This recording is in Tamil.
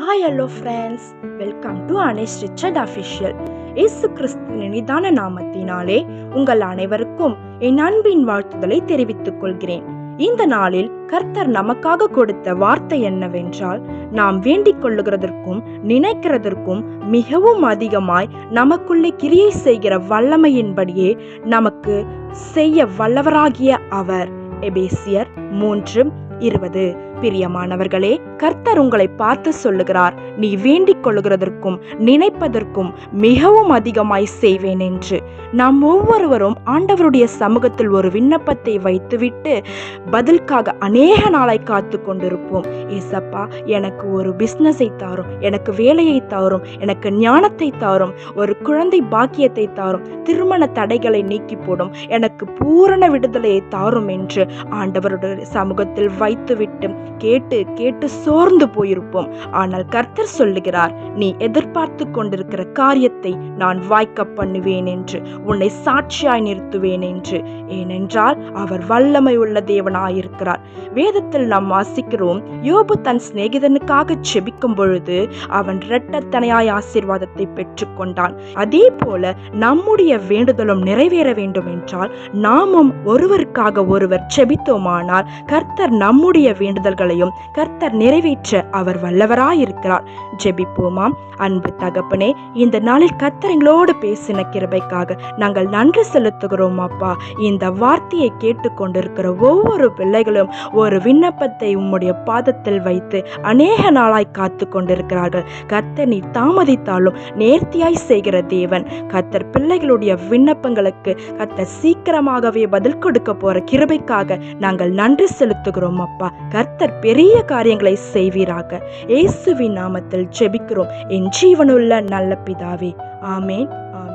Hi hello friends, welcome to Anesh Richard official. இயேசு கிறிஸ்துவின் இனிதான நாமத்தினாலே உங்கள் அனைவருக்கும் என் அன்பின் வாழ்த்துதலை தெரிவித்துக் கொள்கிறேன். இந்த நாளில் கர்த்தர் நமக்காக கொடுத்த வார்த்தை என்னவென்றால், நாம் வேண்டிக் கொள்ளுகிறதற்கும் நினைக்கிறதற்கும் மிகவும் அதிகமாய் நமக்குள்ளே கிரியை செய்கிற வல்லமையின்படியே நமக்கு செய்ய வல்லவராகிய அவர். எபேசியர் 3:20. பிரியமானவர்களே, கர்த்தர் உங்களை பார்த்து சொல்லுகிறார், நீ வேண்டிக் கொள்ளுகிறதற்கும் நினைப்பதற்கும் மிகவும் அதிகமாய் செய்வேன் என்று. நாம் ஒவ்வொருவரும் ஆண்டவருடைய சமூகத்தில் ஒரு விண்ணப்பத்தை வைத்துவிட்டு பதிலுக்காக அநேக நாளாய் காத்து கொண்டிருப்போம். ஏசப்பா, எனக்கு ஒரு பிஸ்னஸை தாரும், எனக்கு வேலையை தாரும், எனக்கு ஞானத்தை தாரும், ஒரு குழந்தை பாக்கியத்தை தாரும், திருமண தடைகளை நீக்கி போடும், எனக்கு பூரண விடுதலையை தாரும் என்று ஆண்டவருடைய சமூகத்தில் வைத்துவிட்டு கேட்டு கேட்டு சோர்ந்து போயிருப்போம். ஆனால் கர்த்தர் சொல்லுகிறார், நீ எதிர்பார்த்து கொண்டிருக்கிற காரியத்தை நான் வாய்க்க பண்ணுவேன் என்று, உன்னை சாட்சியாய் நிறுத்துவேன் என்று. ஏனென்றால் அவர் வல்லமை உள்ள தேவனாயிருக்கிறார். வேதத்தில் நாம் வாசிக்கிறோம், யோபு தன் சிநேகிதனுக்காக செபிக்கும் பொழுது அவன் இரட்டத்தனையாய் ஆசீர்வாதத்தை பெற்றுக் கொண்டான். அதே போல நம்முடைய வேண்டுதலும் நிறைவேற வேண்டும் என்றால் நாமும் ஒருவருக்காக ஒருவர் செபித்தோமானால் கர்த்தர் நம்முடைய வேண்டுதல்களையும் கர்த்தர் நிறைவேற்ற அவர் வல்லவராயிருக்கிறார். ஜெபிப்போமாம். அன்பு தகப்பனே, இந்த நாளில் கர்த்தர் எங்களோடு பேசின கிருபைக்காக நாங்கள் நன்றி செலுத்துகிறோம் அப்பா. இந்த வார்த்தையை கேட்டுக்கொண்டிருக்கிற ஒவ்வொரு பிள்ளைகளும் ஒரு விண்ணப்பத்தை உம்முடைய பாதத்தில் வைத்து அநேக நாளாய் காத்து கொண்டிருக்கிறார்கள். கர்த்தர் நீ தாமதித்தாலும் நேர்த்தியாய் செய்கிற தேவன். கர்த்தர் பிள்ளைகளுடைய விண்ணப்பங்களுக்கு கர்த்தர் சீக்கிரமாகவே பதில் கொடுக்க போற கிருபைக்காக நாங்கள் நன்றி செலுத்துகிறோம் அப்பா. கர்த்தர் பெரிய காரியங்களை செய்வீராக. இயேசுவின் நாமத்தில் ஜெபிக்கிறோம் என் ஜீவனுள்ள நல்ல பிதாவே. ஆமேன், ஆமேன்.